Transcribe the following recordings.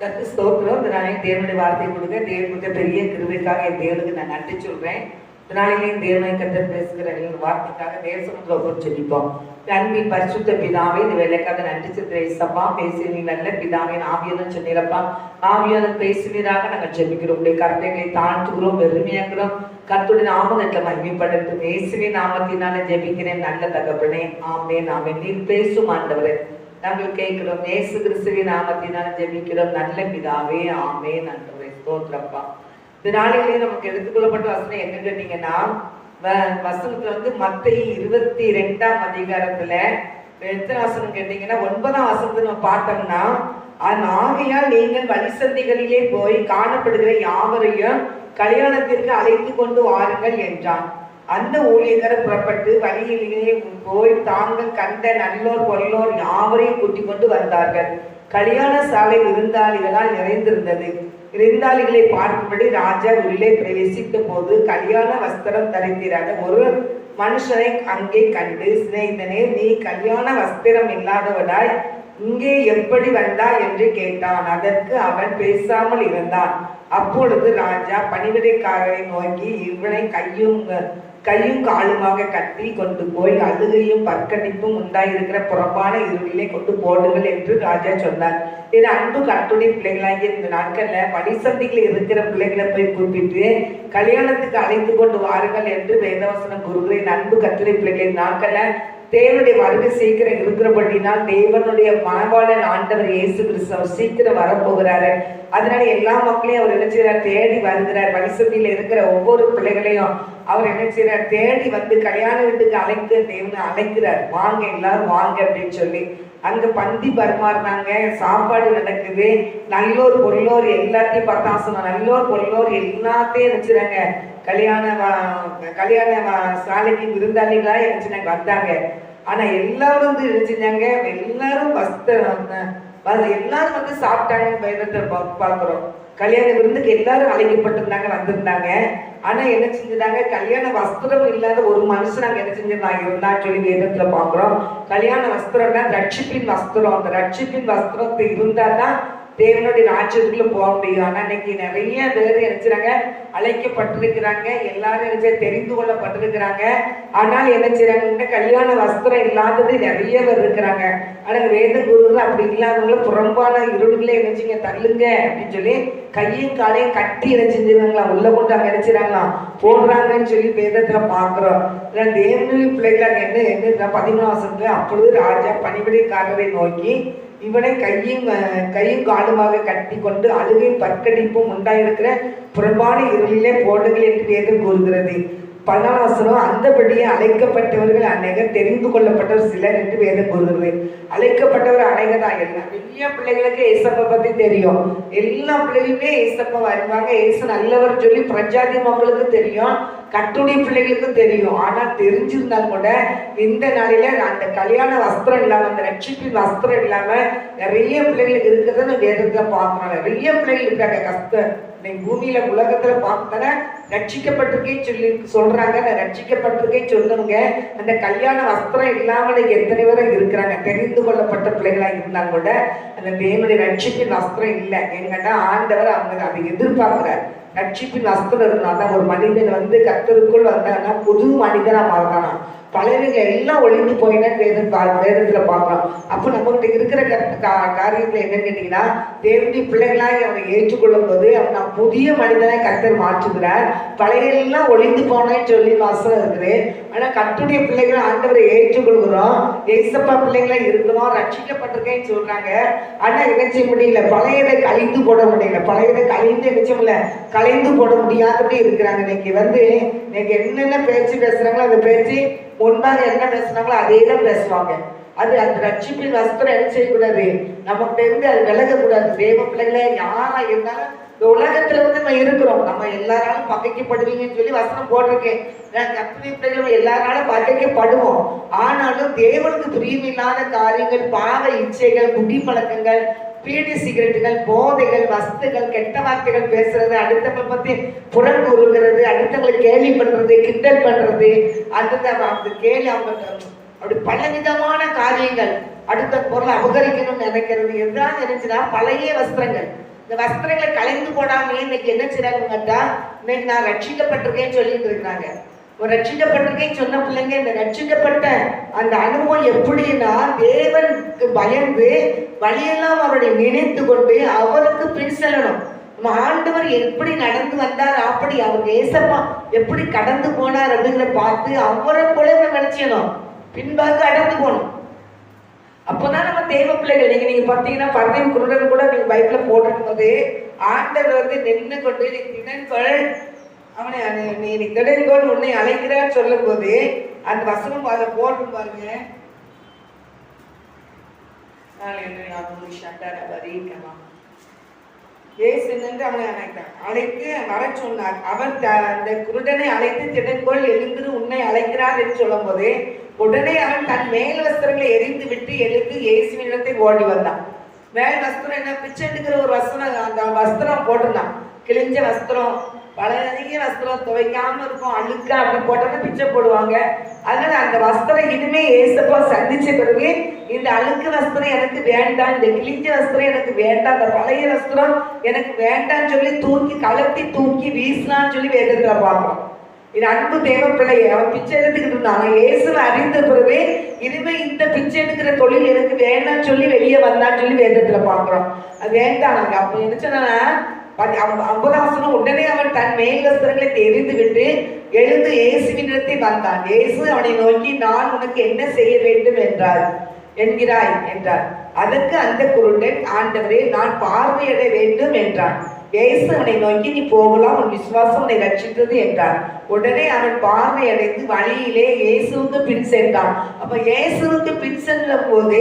கர்த்தருக்கு ஸ்தோத்திரம். இந்த நாளைக்கு தேவனுடைய வார்த்தை கொடுங்க. தேவன் கொடுத்த பெரிய கிருபைக்காக என் தேவனுக்கு நான் நன்றி சொல்றேன். இந்த நாளிலேயும் தேவனை கர்த்தர் பேசுகிற வார்த்தைக்காக தேவசமுத்திரம் சொல்லிப்போம். அன்பின் பரிசுத்த பிதாவே, இந்த வேலைக்காக நன்றி சொல்றேன். ஏசப்பா, பேசுவீங்க நல்ல பிதாவே, ஆவியானவர் சொன்னீரப்பா. ஆவியானவர் பேசுவீராக நாங்கள் ஜெபிக்கிறோம். உடைய கர்த்தர்களை தாழ்த்துகிறோம், வெறுமையாகிறோம். கர்த்தருடைய நாமத்தில் மகிமைப்படட்டும். இயேசுவின் நாமத்தினால ஜெபிக்கிறேன் நல்ல தகப்பனே. ஆமென் ஆமென். நீர் பேசும் ஆண்டவரே, நாங்கள் கேட்கிறோம். இயேசு கிறிஸ்துவின் நாமத்தினால ஜெபிக்கிறோம் நல்ல பிதாவே. ஆமென் ஆண்டவரே. ஸ்தோத்திரப்பா. இந்த நாளிலேயே நமக்கு எடுத்துக்கொள்ளப்பட்ட வசனம் என்ன கேட்டீங்கன்னா, வசனத்துல மத்தேயு 22ஆம் அதிகாரத்துல எத்தனை வசனம் கேட்டீங்கன்னா 9ஆம் வசனத்தை நம்ம பார்த்தோம்னா, ஆகையால் நீங்கள் வழிசந்திகளிலே போய் காணப்படுகிற யாவரையும் கல்யாணத்திற்கு அழைத்து கொண்டு வாருங்கள் என்றான். அந்த ஊழியர்கள் புறப்பட்டு வழியிலேயே போய் தாங்கள் கண்ட நல்லோர் பொல்லோர் யாவரையும் கூட்டிக் கொண்டு வந்தார்கள். கல்யாண சாலை விருந்தாளிகளால் நிறைந்திருந்தது. விருந்தாளிகளை பார்க்கும்படி ராஜா உள்ளே பிரவேசித்த போது கல்யாண வஸ்திரம் தரித்திராத ஒரு மனுஷனை அங்கே கண்டு, சிநேகிதனே, நீ கல்யாண வஸ்திரம் இல்லாதவனாய் இங்கே எப்படி வந்தாய் என்று கேட்டான். அதற்கு அவன் பேசாமல் இருந்தான். அப்பொழுது ராஜா பணிவிடைக்காரரை நோக்கி, இவனை கையும் காலுமாக கட்டி கொண்டு போய் அழுகையும் பற்கடிப்பும் உண்டாயிருக்கிற புறம்பான இருளிலே கொண்டு போடுங்கள் என்று ராஜா சொன்னார். இது அன்பு கட்டுடைய பிள்ளைகளாகிய இந்த நாட்கள்ல வழிசந்திகள் இருக்கிற பிள்ளைகளை போய் கூப்பிட்டு கல்யாணத்துக்கு அழைத்து கொண்டு வாருங்கள் என்று வேதவசனம் கூறுகிறேன். அன்பு கட்டுரை பிள்ளைகளின் நாட்கள்ல தேவனுடைய வருகை சீக்கிரம் இருக்கிறபடினால் தேவனுடைய மனவாளன் ஆண்டவர் இயேசு கிறிஸ்து சீக்கிரம் வரப்போகிறாரு. அதனால எல்லா மக்களையும் அவர் என்ன செய்யறார், தேடி வருகிறார். வழிசந்தியில் இருக்கிற ஒவ்வொரு பிள்ளைகளையும் அவர் என்ன செய்யறார், தேடி வந்து கல்யாண வீட்டுக்கு தேவனை அழைக்கிறார். வாங்க எல்லாரும் வாங்க அப்படின்னு சொல்லி அங்க பந்தி பரிமாறினாங்க. சாப்பாடு நடக்குது. நல்லோர் பொருளோர் எல்லாத்தையும் பார்த்தாசனம், நல்லோர் பொருளோர் எல்லாத்தையும் நினைச்சுறாங்க. கல்யாண சாலைக்கு விருந்தாளிகளா நினைச்சுனாங்க வந்தாங்க. ஆனா எல்லாரும் நினைச்சுட்டாங்க, எல்லாரும் எல்லாரும் சாப்பிட்டாங்க. பாக்குறோம் கல்யாண விருந்துக்கு எல்லாரும் அழைக்கப்பட்டிருந்தாங்க, வந்திருந்தாங்க. ஆனா என்ன செஞ்சிருந்தாங்க, கல்யாண வஸ்திரம் இல்லாத ஒரு மனுஷன் அங்க என்ன செஞ்சிருந்தாங்க இருந்தான்னு சொல்லி வேதத்துல பாக்குறோம். கல்யாண வஸ்திரம்னா ரட்சிப்பின் வஸ்திரம். அந்த ரட்சிப்பின் வஸ்திரத்தை இருந்தாதான் தேவனுடைய ராஜ்யத்துக்குள்ள போக முடியும். ஆனா இன்னைக்கு நிறைய பேர் நினைச்சாங்க அழைக்கப்பட்டிருக்கிறாங்க, எல்லாரும் நினைச்ச தெரிந்து கொள்ளப்பட்டிருக்கிறாங்க. ஆனால் என்ன செய்யறாங்க, கல்யாண வஸ்திரம் இல்லாதது நிறைய பேர் இருக்கிறாங்க. ஆனா வேத குருகள் அப்படி இல்லாதவங்கள புறம்பான இருள்களே நினைச்சிங்க தள்ளுங்க அப்படின்னு சொல்லி கையும் காலையும் கட்டி என்ன செஞ்சிருவாங்களா, உள்ள கொண்டு அங்க நினைச்சிடாங்களாம் போடுறாங்கன்னு சொல்லி வேதத்துல பாக்குறோம். தேவனுடைய பிள்ளைகளாக என்ன 13ஆம் வசனத்துல, அப்பொழுது ராஜா பணிவிடைக்காரரை நோக்கி, இவனை கையும் காலுமாக கட்டி கொண்டு அழுகை பற்கடிப்பும் உண்டாயிருக்கிற புறம்பான இருளிலே போடுங்கள் என்று வேதம் கூறுகிறது. 14ஆம் வசனம், அந்தபடியே அழைக்கப்பட்டவர்கள் அநேகர், தெரிந்து கொள்ளப்பட்டவர் சிலர் என்று வேதம் கூறுகிறது. அழைக்கப்பட்டவர் அநேகர் தான். எல்லாம் பெரிய பிள்ளைகளுக்கு ஏசப்பை பத்தி தெரியும். எல்லா பிள்ளைகளுமே ஏசப்பா வருவாங்க, ஏசு நல்லவர் சொல்லி பிரஜாதி மக்களுக்கு தெரியும், கட்டுடைய பிள்ளைகளுக்கும் தெரியும். ஆனா தெரிஞ்சிருந்தாலும் கூட இந்த நாளில அந்த கல்யாண வஸ்திரம் இல்லாம, அந்த ரட்சிப்பின் வஸ்திரம் இல்லாம நிறைய பிள்ளைகளுக்கு இருக்கிறத வேதத்துல பார்க்கணும். நிறைய பிள்ளைகள் இருக்காங்க கஷ்டம். பூமியில உலகத்துல பார்த்தா ரட்சிக்கப்பட்டிருக்கே சொல்றாங்க. ரட்சிக்கப்பட்டிருக்கே சொல்லுங்க. அந்த கல்யாண வஸ்திரம் இல்லாமல் எத்தனை பேரும் இருக்கிறாங்க. தெரிந்து கொள்ளப்பட்ட பிள்ளைகளா இருந்தாங்க கூட அந்த தேவனுடைய ரட்சிப்பின் வஸ்திரம் இல்லை. எங்கன்னா ஆண்டவர் அவங்க அதை எதிர்பார்க்கிறார். ரட்சிப்பின் வஸ்திரம் இருந்தாதான் ஒரு மனிதன் கர்த்தருக்குள் வந்தான்னா புது மனிதனா மாறுறானா. பழையவைகள் எல்லாம் ஒழிந்து போயினன்னு வேதத்துல பார்க்கலாம். அப்போ நம்மகிட்ட இருக்கிற காரியத்துல என்னன்னு கேட்டீங்கன்னா, தேவனுடைய பிள்ளைகளாக அவரை ஏற்றுக்கொள்ளும் போது அவன் புதிய மனிதனை கர்த்தர் மாற்றுகிறார். பழையெல்லாம் ஒழிந்து போனேன்னு சொல்லி வசனம் இருக்குது. ஆனா கர்த்தருடைய பிள்ளைகளை ஆண்டவரை ஏற்றுக்கொள்கிறோம், ஏசப்பா பிள்ளைகளா இருக்கிறோம், ரட்சிக்கப்பட்டிருக்கேன்னு சொல்றாங்க. ஆனா என்ன செய்ய முடியல, பழையதை கழிந்து போட முடியல. பழையதை கழிந்து நினைச்சோம்ல, கலைந்து போட முடியாதபடி இருக்கிறாங்க. இன்னைக்கு என்னென்ன பேச்சு பேசுறாங்களோ அந்த பேச்சு முன்பாக என்ன பேசுனாங்களோ அதே தான் பேசுவாங்க. அது அந்த ரட்சிப்பின் வஸ்திரம் என்ன செய்யக்கூடாது, நமக்கு இருந்து அது விலகக்கூடாது. தேவ பிள்ளைகளை யாரா இருந்தாலும் இந்த உலகத்துல நம்ம இருக்கிறோம், நம்ம எல்லாராலும் பகைக்கப்படுவீங்கன்னு சொல்லி வசனம் போட்டிருக்கேன். கர்த்தருடைய பிள்ளைகளை எல்லாராலும் பகைக்கப்படுவோம். ஆனாலும் தேவனுக்கு பிரியமில்லாத காரியங்கள், பாவ இச்சைகள், குடி பழக்கங்கள், பீடி சிகரெட்டுகள், போதைகள், வஸ்துகள், கெட்ட வார்த்தைகள் பேசுறது, அடுத்தவங்களை பத்தி புறம் கூறுகிறது, அடுத்தவங்களை கேலி பண்றது, கிண்டல் பண்றது, அந்த கேலி அவங்க அப்படி பலவிதமான காரியங்கள், அடுத்த பொருளை அபகரிக்கணும்னு நினைக்கிறது. எல்லாம் நினைச்சுன்னா பழைய வஸ்திரங்கள், இந்த வஸ்திரங்களை கலைந்து போடாம இன்னைக்கு என்ன செய்றாங்க கேட்டா, இன்னைக்கு நான் ரட்சிக்கப்பட்டிருக்கேன்னு சொல்லிட்டு இருக்கிறாங்க. ஒரு ரட்சிக்கப்பட்டிருக்கேன்னு சொன்ன பிள்ளைங்க, இந்த ரட்சிக்கப்பட்ட அந்த அனுபவம் எப்படின்னா, தேவனுக்கு பயந்து வழியெல்லாம் அவருடைய நினைத்து கொண்டு அவருக்கு பின் செல்லணும். நம்ம ஆண்டவர் எப்படி நடந்து வந்தார், அப்படி அவர் ஏசப்பா எப்படி கடந்து போனார் அப்படிங்கிற பார்த்து அவரை போல நினைச்சணும், பின்பாக அடர்ந்து போகணும். அப்போதான் நம்ம தேவ பிள்ளைகள். நீங்க பாத்தீங்கன்னா பரதேவ குருடன் கூட நீங்க பைபிள்ல போட்டிருக்கும் போது ஆண்டவர் வந்து நின்று கொண்டு நீ திடன்கொள், அவனை நீ திடன்கொள் உன்னை அழைக்கிறான்னு சொல்லும் போது அந்த வசனம் போடும் பாருங்க. இயேசு நின்று அவனை அழைத்தான், அழைத்து வர சொன்னார். அவன் அந்த குருடனை அழைத்து திடன்கொள் எழுந்து உன்னை அழைக்கிறார் என்று சொல்லும் போது உடனே அவன் தன் மேல் வஸ்திரங்களை எரிந்து விட்டு எழுந்து இயேசுவின் இடத்தை ஓடி வந்தான். மேல் வஸ்திரம் என்ன, பிச்சை எடுக்கிற ஒரு வஸ்திரம், அந்த வஸ்திரம் போட்டிருந்தான். கிழிஞ்ச வஸ்திரம், பழைய வஸ்திரம், துவைக்காம இருக்கும், அழுக்கா அப்படி போட்டோன்னா பிச்சை போடுவாங்க. அதனால அந்த வஸ்திரம் இனிமே ஏசப்பா சந்திச்ச பிறகு இந்த அழுக்கு வஸ்திரம் எனக்கு வேண்டாம், இந்த கிழிஞ்ச வஸ்திரம் எனக்கு வேண்டாம், இந்த பழைய வஸ்திரம் எனக்கு வேண்டாம்னு சொல்லி தூக்கி கலத்தி தூக்கி வீசலான்னு சொல்லி வேதத்துல பார்க்கிறோம். இது அன்பு தேவ பிள்ளைய அவன் பிச்சை எடுத்துக்கிட்டு இருந்தாங்க. இயேசுவை அறிந்த பிறகு இனிமே இந்த பிச்சை எடுக்கிற தொழில் எனக்கு வேண்டாம்னு சொல்லி வெளியே வந்தான்னு சொல்லி வேதத்துல பாக்குறோம். அது வேண்டாம். அப்ப என்ன சொன்னா 50 உடனே அவன் தன் மேல் வஸ்திரங்களை தெரிந்து விட்டு எழுந்து இயேசுவின் இடத்தை வந்தான். இயேசு அவனை நோக்கி, நான் உனக்கு என்ன செய்ய வேண்டும் என்கிறாய் என்றார். அதற்கு அந்த குருடன், ஆண்டவரே நான் பார்வையிட வேண்டும் என்றான். இயேசு அவனை நோக்கி, நீ போகலாம், உன் விசுவாசம் உன்னை ரட்சித்தது என்றார். உடனே அவன் பார்வையடைந்து வழியிலே இயேசுவுக்கு பின் சென்றான். அப்ப இயேசுவுக்கு பின் செல்லும் போது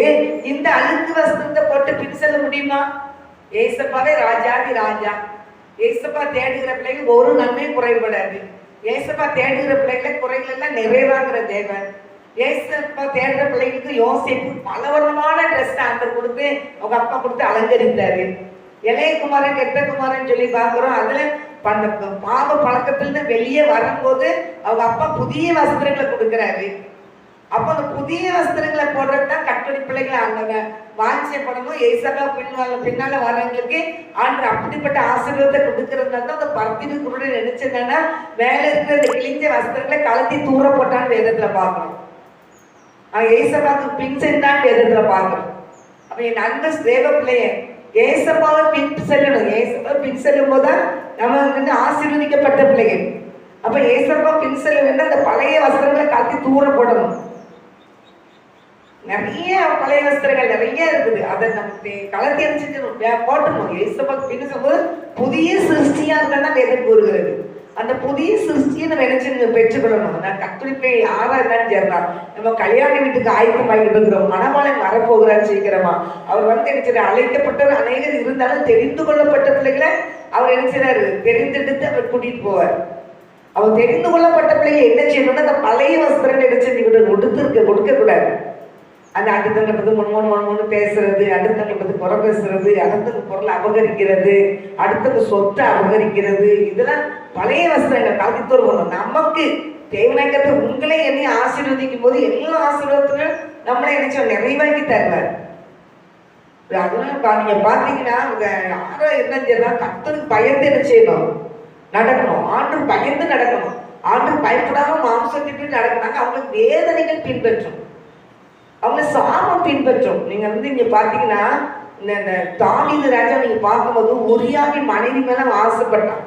இந்த அழுக்கு வஸ்திரத்தை போட்டு பின் செல்ல முடியுமா? ஏசப்பாவே ராஜாதி ராஜா. ஏசப்பா தேடுகிற பிள்ளைகள் ஒரு நன்மையும் குறைபடாது. ஏசப்பா தேடுகிற பிள்ளைகளை குறைகள் எல்லாம் நிறைவாகிற தேவன். ஏசப்பா தேடுற பிள்ளைகளுக்கு யோசிப்பு பல வர்ணமான ட்ரெஸ் ஆண்டர் கொடுத்து அவங்க அப்பா கொடுத்து அலங்கரித்தாரு. இளைய குமாரன் கெட்ட குமாரன் சொல்லி பார்க்கிறோம். அதுல பாவ பழக்கத்திலிருந்து வெளியே வரும்போது அவங்க அப்பா புதிய வஸ்திரங்களை கொடுக்குறாரு. அப்போ அந்த புதிய வஸ்திரங்களை போடுறதுதான் கட்டளை பிள்ளைகளை ஆண்டவங்க வாஞ்சியப்படணும். ஏசப்பா பின்னால வர்றவங்களுக்கு ஆண்டவர் அப்படிப்பட்ட ஆசீர்வாதத்தை கொடுக்கறதுனால தான் அந்த பர்த்தினுக்குள்ள நினைச்சதுன்னா மேல இருக்கிற இந்த கிழிஞ்ச வஸ்திரங்களை கலத்தி தூர போட்டான்னு வேதத்துல பார்க்கணும். ஏசப்பாவுக்கு பின் சென்றான்னு வேதத்துல பார்க்கணும். அப்ப என் அன்பு தேவ பிள்ளைய ஏசப்பாவை பின் செல்லணும். ஏசப்பா பின் செல்லும் போதுதான் நம்ம வந்து ஆசீர்வதிக்கப்பட்ட பிள்ளைகள். அப்ப ஏசப்பா பின் செல்ல வேண்டும். அந்த பழைய வஸ்திரங்களை கலத்தி தூர போடணும். நிறைய பழைய வஸ்திரங்கள் நிறைய இருக்குது. அதை நம்ம கலத்தி அடிச்சுட்டு போட்டணும். ஏசப்பா பின் செல்லும்போது புதிய சிருஷ்டியா இருந்தா வேதம் கூறுகிறது. அந்த புதிய சிருஷ்டியை நம்ம நினைச்சு பெற்றுக்கொள்ளணும். நான் கத்துரிப்பை யாரா இருந்தாலும் சரிதான். நம்ம கல்யாண வீட்டுக்கு ஆயத்தமாகிட்டு இருக்கிறோம். மணவாளன் வரப்போகிறார் சீக்கிரமா. அவர் வந்து நினைச்சாரு அழைக்கப்பட்டவர் அநேகர் இருந்தாலும் தெரிந்து கொள்ளப்பட்ட பிள்ளைகளை அவர் நினைச்சாரு தெரிந்தெடுத்து அவர் கூட்டிட்டு போவார். அவர் தெரிந்து கொள்ளப்பட்ட பிள்ளைங்க என்ன செய்யணும்னா அந்த பழைய வஸ்திரங்கள் எடுத்து கொடுக்க கூடாது. அந்த அடுத்தவங்களை பத்தி முன்னு பேசுறது, அடுத்தவங்களை பத்தி குறை பேசுறது, அடுத்தவங்க பொருளை அபகரிக்கிறது, அடுத்தவங்க சொத்தை அபகரிக்கிறது, இதெல்லாம் பழைய வஸ்திரங்கள் கலத்தித்தோர் பண்ணணும். நமக்கு தேவநாயகத்தை உங்களே என்னையும் ஆசீர்வதிக்கும் போது எல்லா ஆசீர்வாதத்திலும் நம்மளே நினைச்சோம் நிறைவாக்கி தருவார். அதனால நீங்க பாத்தீங்கன்னா யாரோ என்ன கர்த்தருக்கு பயந்து என்ன செய்யணும், நடக்கணும். ஆண்டு பயந்து நடக்கணும். ஆண்டு பயப்படாம மாம்சத்திட்டு நடக்கிறாங்க. அவங்களுக்கு வேதனைகள் பின்பற்றும், அவங்க சாபம் பின்பற்றும். நீங்க வந்து இங்க பாத்தீங்கன்னா இந்த தாவீது ராஜா நீங்க பார்க்கும்போது உரியாவின் மனைவி மேல அவன் ஆசைப்பட்டான்.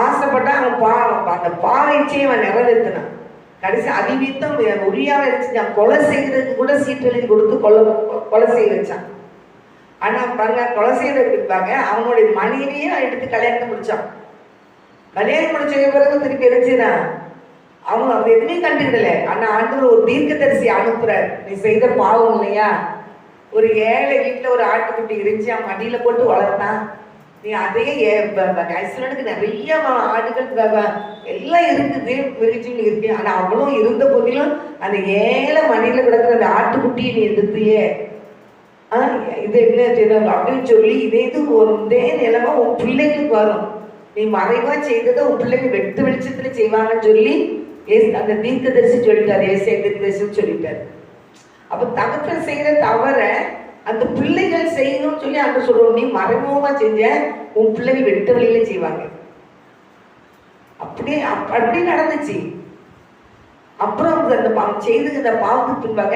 அவன் அந்த பாவைச்சே அவன் நிறைவேற்றினான். கடைசி அதிவீத்தம் உரியாவை செஞ்சான். கொலை செய்யறதுக்கு கூட சீட்டெழுதி கொடுத்து கொலை செய்ய வச்சான். ஆனா பாருங்க, கொலை செய்யறதுக்கு இருப்பாங்க அவனுடைய மனைவியே எடுத்து கல்யாணத்தை முடிச்சான். கல்யாணம் முடிச்ச பிறகு திருப்பி எடுச்சுனா அவங்க அவங்க எதுவுமே கண்டுக்கிடல. ஆனா ஆண்டவர் ஒரு தீர்க்கதரிசி அனுப்புறார். நீ செய்த பாவம் இல்லையா, ஒரு ஏழை வீட்டுல ஒரு ஆட்டுக்குட்டி இருந்துச்சு, அவன் மடியில போட்டு வளர்த்தான். நீ அதையே ஐஸ்வரனுக்கு நிறைய ஆடுகள் எல்லாம் இருக்குது, மிருகச்சின்னு இருக்கு. ஆனா அவளும் இருந்த போதிலும் அந்த ஏழை மடியில கிடக்குற அந்த ஆட்டுக்குட்டியை நீ எதிர்த்தியே இது என்ன அப்படின்னு சொல்லி இதே இது ஒன்றே நிலைமை உன் பிள்ளைங்களுக்கு வரும். நீ மறைவா செய்ததை உன் பிள்ளைங்க வெட்டு வெளிச்சத்துல செய்வாங்கன்னு சொல்லி அந்த தீர்க்கதரிசி சொல்லிட்டாரு. ஏசை தீர்க்கதரிசி சொல்லிட்டாரு. அப்ப தகவல் செய்யற தவற அந்த பிள்ளைகள் செய்யணும்னு சொல்லி அங்க சொல்றோம். நீ மறைமுகமா செஞ்ச உன் பிள்ளைகள் வெட்ட வழியில செய்வாங்க. அப்படியே அப்படி நடந்துச்சு. அப்புறம் அந்த செய்து இந்த பாவத்துக்கு பின்பாக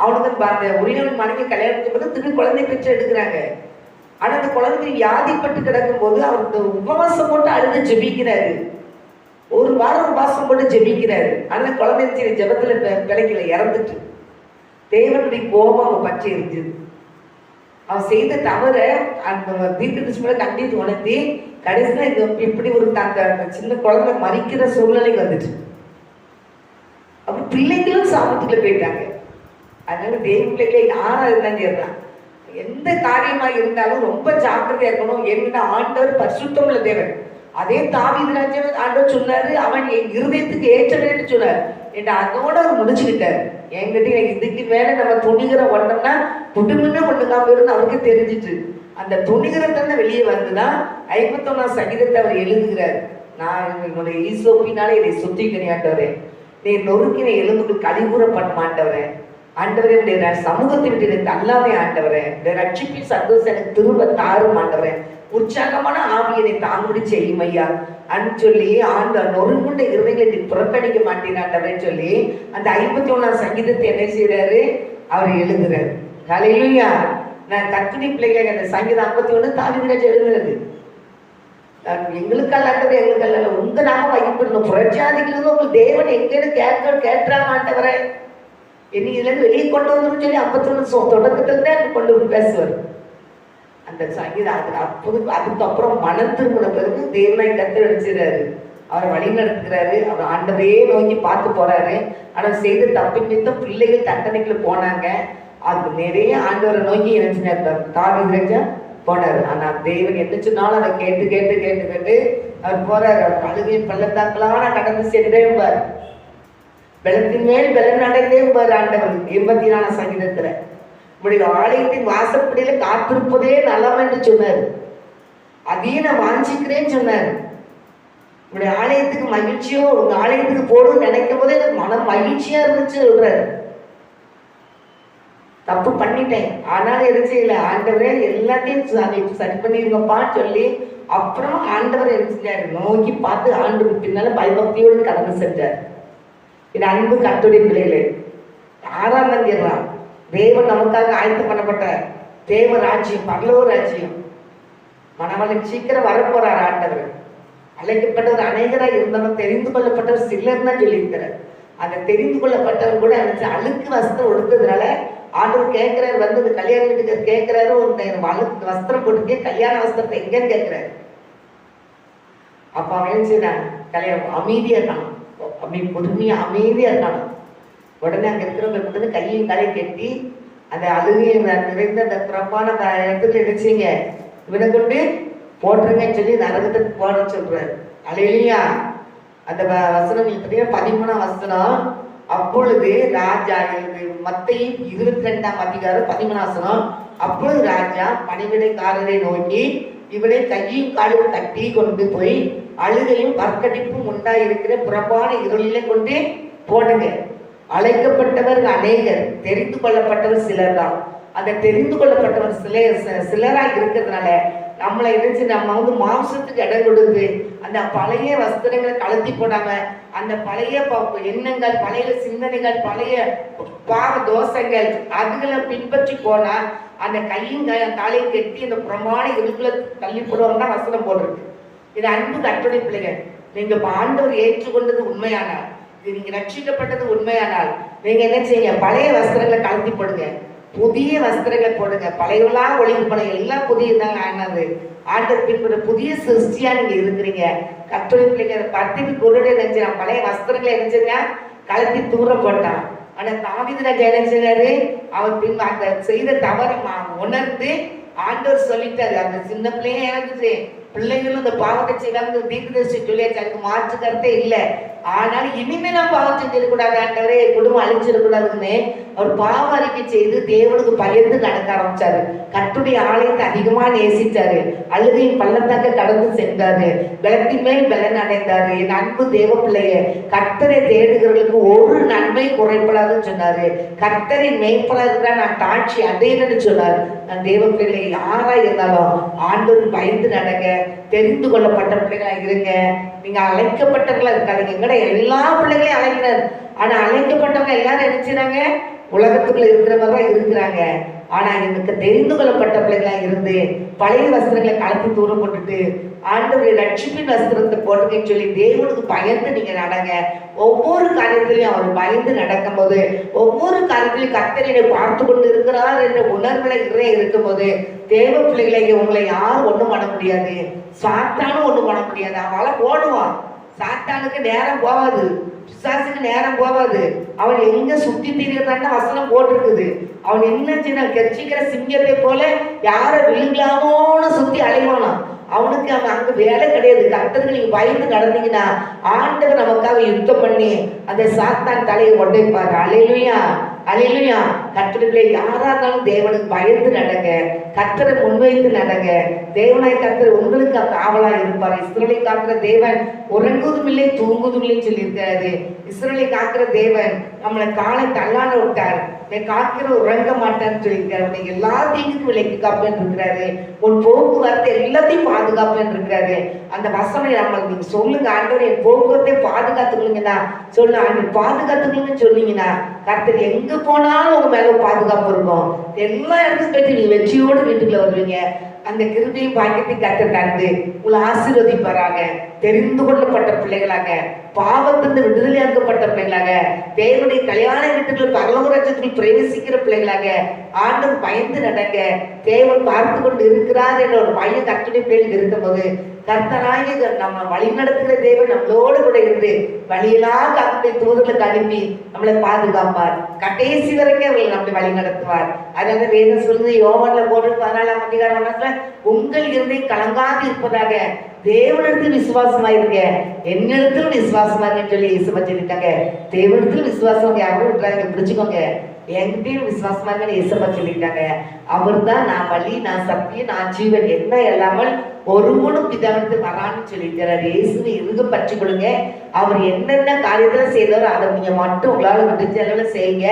அவனுக்கு அந்த உரியவன் மனைவி கல்யாணத்துக்கு போது திரும்பி குழந்தை பெற்று எடுக்கிறாங்க. ஆனா அந்த குழந்தை வியாதிப்பட்டு கிடக்கும் போது அவர் இந்த உபவாசம் போட்டு அழுது ஜெபிக்கிறாரு. ஒரு வாரம் உபவாசம் போட்டு ஜெபிக்கிறாரு. ஆனா குழந்தை ஜெபத்துல பிழைக்கல, இறந்துட்டு. தேவனுடைய கோபம் அவன் பற்றி இருந்தது. அவன் செய்த தவிர அந்த தீர்க்கதரிசிகளை கண்டித்து உணர்த்தி கடைசியில இப்படி ஒரு அந்த சின்ன குழந்தை மறிக்கிற சூழ்நிலை வந்துட்டு. அப்ப பிள்ளைங்களும் சாபத்துக்குள்ள போயிட்டாங்க. அதனால தேவ பிள்ளைகளை யாரா இருந்தாலும் சரிதான், எந்த காரியமா இருந்தாலும் ரொம்ப ஜாக்கிரதையா இருக்கணும். ஏன்னா ஆண்டவர் பரிசுத்தம் உள்ள தேவன். அதே தாவீது ராஜாவை ஆண்டவர் சொன்னாரு, அவன் என் இருதயத்துக்கு ஏற்றவேன்னு சொன்னார். ஏன்னா அதோட அவர் முடிச்சுக்கிட்டாரு. என்கிட்ட இதுக்கு மேல நம்ம துணிகிற ஒன்றோம்னா குடும்பமே ஒண்ணுதான் போயிருந்து அவருக்கு தெரிஞ்சிட்டு அந்த துணிகிறத வெளியே வந்துதான் 51ஆம் சங்கீதத்தை அவர் எழுதுகிறார். நான் என்னுடைய ஈசோப்பினாலே இதை சுத்திக்கிறேன் ஆண்டவரே, நீ நொறுக்கின எலும்புக்கு கழிவுற பண்ண மாட்டவரே, ஆண்டவரே இந்த சமூகத்தை விட்டு எனக்கு தள்ளாமே ஆண்டவரே, இந்த ரட்சிப்பின் சந்தோஷம் எனக்கு திரும்ப தாரும் ஆண்டவரே, உற்சாகமான ஆவியனை தாங்குடி செய்யும் ஐயா அன்னு சொல்லி ஆண்ட நொறுங்குண்ட இருதயங்களை புறக்கணிக்க மாட்டேன் சொல்லி அந்த 51ஆம் சங்கீதத்தை என்ன செய்யறாரு, அவர் எழுதுறாரு. ஹல்லேலூயா. நான் கர்த்தருடைய பிள்ளைகளை அந்த சங்கீதம் 51 தாவீது ராஜா எழுதுறது. எங்களுக்கு அல்லாதது எங்களுக்கு அல்ல, உங்க நாம வைக்கப்படணும். புரட்சாதிகளுக்கு உங்களுக்கு தேவன் எங்கேன்னு கேட்டுறாங்க ஆண்டவரே, என்ன இதுல இருந்து வெளியே கொண்டு வந்துடும் சொல்லி 51 தொடக்கத்துல தான் கொண்டு வந்து பேசுவார் அந்த சங்கீதம். அதுக்கப்புறம் மனம் திரும்பின பிறகு தேவனை கத்து அடிச்சிடறாரு, அவரை வழி நடத்துகிறாரு. அவர் ஆண்டவரையே நோக்கி பார்த்து போறாரு. ஆனால் செய்த தப்பின் நிமித்தம் பிள்ளைகள் தண்டனைக்குள்ள போனாங்க. அதுக்கு நிறைய ஆண்டவரை நோக்கி நினைச்சுனார் தாவீது ராஜா போனாரு. ஆனா தேவன் என்ன சொன்னாலும் அதை கேட்டு கேட்டு கேட்டு கேட்டு அவர் போறாரு. அவர் அழுகையின் பள்ளத்தாக்களான கடந்து சென்றேன்பார், வெள்ளத்தின் மேல் வெள்ளம் அடைந்தேன்பார் ஆண்டவர். 84ஆம் சங்கீதத்துல உங்களுடைய ஆலயத்தின் வாசப்படியில காத்திருப்பதே நலம் என்று சொன்னார். அதையும் நான் வாஞ்சிக்கிறேன்னு சொன்னார். உங்களுடைய ஆலயத்துக்கு மகிழ்ச்சியோ உங்க ஆலயத்துக்கு போடும் நினைக்கும் போதே எனக்கு மனம் மகிழ்ச்சியா இருந்துச்சு சொல்றாரு. தப்பு பண்ணிட்டேன், ஆனாலும் எது செய்யல ஆண்டவரே, எல்லாத்தையும் சரி பண்ணிருங்கப்பான்னு சொல்லி அப்புறம் ஆண்டவர் என்ன செஞ்சாரு, நோக்கி பார்த்து ஆண்டவருக்கு பின்னால பயபக்தியோடு கடந்து செஞ்சார். இது அன்பு கர்த்தருடைய பிள்ளைகளே, ஆறாம் தந்திடுறான். தேவன் நமக்காக ஆயத்தம் பண்ணப்பட்ட தேவ ராஜ்யம், பரலோக ராஜ்யம். மணவாளன் சீக்கிரம் வரப்போறார் ஆண்டவர். அழைக்கப்பட்டவர் அநேகராக இருந்தாலும் தெரிந்து கொள்ளப்பட்டவர் சிலர் தான் சொல்லியிருக்கிறார். அந்த தெரிந்து கொள்ளப்பட்டவர் கூட அழுக்கு வஸ்திரம் உடுத்ததுனால ஆண்டவர் கேட்கிறாரு, வந்து இந்த கல்யாண வீட்டுக்கு கேட்கிறாரு, ஒரு அழுக்கு வஸ்திரம் போட்டுக்கே கல்யாண வஸ்திரத்தை எங்கன்னு கேட்கிறாரு. அப்ப அவன் செய்யறான், கல்யாணம் அமைதியா இருக்கான், அப்படி பொறுமையா அமைதியா இருக்கான். உடனே அங்க இருக்கிறவங்க வந்து கையும் காலையும் கட்டி அந்த அழுகையை நிறைந்த அந்த புறப்பான இடத்துல நினைச்சீங்க, இவனை கொண்டு போட்டுருங்கன்னு சொல்லி நரகத்துக்கு போட சொல்றாரு. அல்லேலூயா. அந்த வசனம் பார்த்தீங்கன்னா 13ஆம் வசனம். அப்பொழுது ராஜா, மத்தேயு 22ஆம் அதிகாரம் 13ஆம் வசனம். அப்பொழுது ராஜா பணிவிடைக்காரரை நோக்கி, இவனை கையும் காலையும் கட்டி கொண்டு போய் அழுகையும் கற்கடிப்பும் உண்டாயிருக்கிற புறப்பான இருளிலே கொண்டு போடுங்க. அழைக்கப்பட்டவர் அநேகர், தெரிந்து கொள்ளப்பட்டவர் சிலர் தான். அந்த தெரிந்து கொள்ளப்பட்டவர் சிலரா இருக்கிறதுனால நம்மளை நினைச்சு நம்ம வந்து மாம்சத்துக்கு இடம் கொடுத்து அந்த பழைய வஸ்திரங்களை கலத்தி போடாம அந்த பழைய எண்ணங்கள், பழைய சிந்தனைகள், பழைய பாவ தோஷங்கள் அதுகளை பின்பற்றி போனா அந்த கையும் காலையும் கட்டி அந்த பிரமாண இருக்குள்ள தள்ளி போடுவாங்கன்னா வசனம் போடுறது. இது அன்பு கர்த்தருடைய பிள்ளைகள், நீங்க ஆண்டவர் ஏற்றுக்கொண்டது உண்மையானால், நீங்க ரட்சிக்கப்பட்டது உண்மையானால் நீங்க என்ன செய்யுங்க, பழைய வஸ்திரங்களை கலத்தி போடுங்க, புதிய வஸ்திரங்களை போடுங்க. பழையவெல்லாம் ஒளிந்து போன எல்லாம் புதியதாங்க ஆனது. ஆண்டவர் பின்பற்ற புதிய சிருஷ்டியா நீங்க இருக்கிறீங்க. கர்த்தருடைய பிள்ளைங்க பத்திக்கு பொருளை நினைச்சு பழைய வஸ்திரங்களை நினைச்சுங்க கலத்தி தூர போட்டான். ஆனா தாவீது ராஜா என்ன செய்றாரு, அவர் பின் அந்த செய்த தவறை உணர்ந்து ஆண்டவர் சொல்லிட்டாரு, அந்த சின்ன பிள்ளைங்க எனக்கு பிள்ளைகளும் இந்த பாவத்தை செய்வாங்க, தீர்க்கதரிசி சொல்லியாச்சு, அதுக்கு மாற்று கருத்தே இல்லை. ஆனாலும் இனிமே நான் பாவம் செஞ்சிடக்கூடாது ஆண்டவரே, குடும்பம் அழிஞ்சிடக்கூடாதுன்னு அவர் பாவ அறிக்கை செய்து தேவனுக்கு பயந்து நடக்க ஆரம்பிச்சாரு. கர்த்தருடைய ஆலயத்தை அதிகமா நேசிச்சாரு. அழுகையின் பள்ளத்தாக்க கடந்து சென்றாரு. பலத்தின் மேல் பலன் அடைந்தாரு. என் அன்பு தேவ பிள்ளைய, கர்த்தரை தேடுகிறவர்களுக்கு ஒரு நன்மை குறைப்படாதுன்னு சொன்னாரு. கர்த்தரின் மேய்ப்பலா இருக்கிற நான் தாட்சி அடையணும்னு சொன்னார். நான் தேவ பிள்ளை யாரா இருந்தாலும் ஆண்டவர் பயந்து நடங்க. தெரிந்து கொள்ளப்பட்ட பிள்ளைகளா இருங்க. நீங்க அழைக்கப்பட்டவர்களா இருக்காதீங்க. எங்கட எல்லா பிள்ளைகளையும் அழைக்கிறார். ஆனா அழைக்கப்பட்டவங்க எல்லாரும் நினைச்சுறாங்க உலகத்துக்குள்ள இருக்கிற மாதிரி தான் இருக்கிறாங்க. ஆனா எனக்கு தெரிந்து கொள்ளப்பட்ட பிள்ளைகளா இருந்து பழைய வஸ்திரங்களை கலந்து தூரம் போட்டுட்டு ஆண்டவருடைய ரட்சிப்பின் வஸ்திரத்தை போட்டுக்கன்னு சொல்லி தேவனுக்கு பயந்து நீங்க நடங்க. ஒவ்வொரு காரியத்திலையும் அவர் பயந்து நடக்கும் போது, ஒவ்வொரு காரியத்திலையும் கர்த்தரை பார்த்து கொண்டு இருக்கிறார் என்ற உணர்வுல இருக்கும் போது, தேவ பிள்ளைகளை உங்களை யாரும் ஒண்ணும் பண்ண முடியாது. சாத்தானும் ஒண்ணும் பண்ண முடியாது. அவளை போடுவான். சாத்தானுக்கு நேரம் போகாது, பிசாசுக்கு நேரம் போகாது. அவன் எங்க சுத்தி திரியறதான வசனம் போட்டிருக்குது. அவன் என்ன செய்ய கட்சிக்கிற சிங்கத்தை போல யாரை விழுங்கலாமோன்னு சுத்தி அலைவானான். அவனுக்கு அவன் அங்க வேலை கிடையாது. கர்த்தருக்கு நீங்க பயந்து நடந்தீங்கன்னா ஆண்டவர் நமக்காக யுத்தம் பண்ணி அந்த சாத்தான் தலையை உடைப்பாரு. அல்லேலூயா, அல்லேலூயா. கர்த்தருக்குள்ளே யாரா இருந்தாலும் தேவனுக்கு பயந்து நடங்க. கர்த்தரை முன்வைத்து நடங்க. தேவனாய் கர்த்தர் உங்களுக்கு காவலா இருப்பார். இஸ்ரவேலை காக்கிற தேவன் உறங்குவதும் இல்லை தூங்குவதும் இல்லை சொல்லியிருக்காரு. இஸ்ரவேலை காக்கிற தேவன் நம்மளை காலை தள்ளாட விட்டார். காக்கிற உறங்க மாட்டான்னு சொல்லியிருக்காரு. எல்லா தீங்குக்கும் விலைக்கு காப்பேன்னு இருக்கிறாரு. உன் போக்குவரத்து எல்லாத்தையும் பாதுகாப்பேன்னு இருக்கிறாரு. அந்த வசனம் நம்ம நீங்க சொல்லுங்க, ஆண்டவர் என் போக்குவரத்தை பாதுகாத்துக்கொள்ளுங்கண்ணா சொல்லு. ஆண்டவர் பாதுகாத்துக்கணும்னு சொன்னீங்கன்னா கர்த்தர் எங்க போனாலும் உங்க மேல பாதுகாப்பு இருக்கும். எல்லா இடத்துக்கும் போயிட்டு நீங்க வெற்றியோடு வீட்டுக்குள்ள வருவீங்க. அந்த கிருபையும் பாக்கியத்தையும் கர்த்தர் தந்து உங்களை ஆசீர்வதிப்பாராக. தெரிந்து கொள்ளப்பட்ட பிள்ளைகளாக, பாவத்திலிருந்து விடுதலையாக்கப்பட்ட பிள்ளைகளாக, தேவனுடைய கல்யாண வீட்டுக்குள் பரலோக ராஜ்யத்தில் பிரவேசிக்கிற பிள்ளைகளாக ஆண்டவர் பயந்து நடங்க. தேவன் பார்த்து கொண்டு இருக்கிறார் என்ற ஒரு பையன் கர்த்தருடைய பேரில் இருக்கும்போது கர்த்தராகிய நம்ம வழி நடத்துகிற தேவன் நம்மளோடு கூட இருந்து வழியெல்லாம் கர்த்தருடைய தூதர்களுக்கு அனுப்பி நம்மளை பாதுகாப்பார். கடைசி வரைக்கும் அவங்களை நம்மளை வழி நடத்துவார். அதனால வேதம் சொல்லுது, யோவான்ல போட்டு 14ஆம் அதிகாரம், உங்கள் இருந்தை கலங்காது இருப்பதாக தேவனிடத்தில் விசுவாசமா இருக்க, என்னிடத்திலும் விசுவாசமா இருக்குன்னு சொல்லி இயேசு சொல்லிட்டாங்க. தேவனிடத்தில் விசுவாசம் யாரும் விட்டுறாங்க, பிடிச்சுக்கோங்க. என்கிட்டயும் விசுவாசமா இருக்குன்னு இயேசப்பா சொல்லிட்டாங்க. அவர் தான் நான் வழி, நான் சத்தியம், நான் ஜீவன், என்ன இல்லாமல் ஒருவனும் பிதாவிடத்தில் வரான்னு சொல்லியிருக்கிறார். இயேசுவை இறுக பற்றி கொடுங்க. அவர் என்னென்ன காரியத்துல செய்தாரோ அதை நீங்க மட்டும் உங்களால முடிஞ்ச அளவுல செய்யுங்க.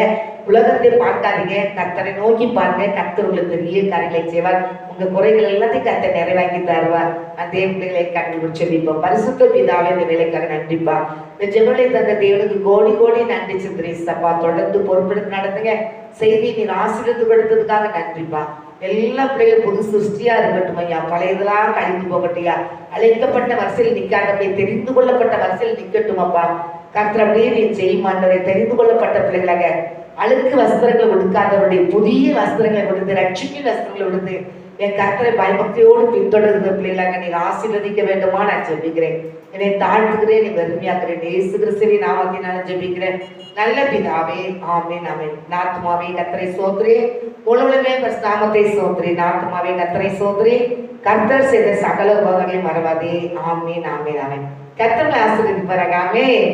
உலகத்தை பார்க்காதீங்க, கர்த்தரை நோக்கி பாருங்க. கர்த்தர் உங்களுக்கு பெரிய காரியங்களை செய்வார். உங்க குறைகள் எல்லாத்தையும் கர்த்தர் நிறைவாக்கி தருவார். அந்த பிள்ளைகளை கண்டுபிடிச்சு சொல்லிப்போம். பரிசுத்த பிதாவே இந்த வேலைக்காக நன்றிப்பா. இந்த ஜெபங்களை தந்த தேவனுக்கு கோடி கோடி நன்றி சிந்திரிசப்பா. தொடர்ந்து பொறுப்பெடுத்து நடத்துங்க. செய்தி நீர் ஆசீர்வதித்து கொடுத்ததுக்காக நன்றிப்பா. எல்லா பிள்ளைகளும் புது சிருஷ்டியா இருக்கட்டும் ஐயா. பழையதெல்லாம் கழிந்து போகட்டியா. அழைக்கப்பட்ட வரிசையில் நிக்காதபடி தெரிந்து கொள்ளப்பட்ட வரிசையில் நிக்கட்டும் அப்பா. கர்த்தர் அப்படியே நீ செய்யுமாண்டவரை. தெரிந்து கொள்ளப்பட்ட பிள்ளைகளாக அழுக்கு வஸ்திரங்களை கொடுக்காதவருடைய புதிய வஸ்திரங்களை கொடுத்து, ரட்சிப்பின் வஸ்திரங்களை கொடுத்து என் கர்த்தரை பயபக்தியோடு பின்தொடர்ந்த பிள்ளைகளாக நீங்க ஆசீர்வதிக்க வேண்டுமா நான் ஜெபிக்கிறேன். என்னை தாழ்த்துக்கிறேன், நீ பெருமையாக்குறேன். இயேசு கிறிஸ்துவின் நாமத்தினால ஜெபிக்கிறேன் நல்ல பிதாவே, ஆமென், ஆமென். நாத்துமாவே கர்த்தரை சோத்ரே, உலகமே நாமத்தை சோத்ரே. நாத்துமாவே கர்த்தரை சோத்ரே, கர்த்தர் செய்த சகல உபகாரங்களையும் மறவாதே. ஆமென், ஆமென், ஆமென். கர்த்தரை ஆசீர்வதிப்பாராக. ஆமென்.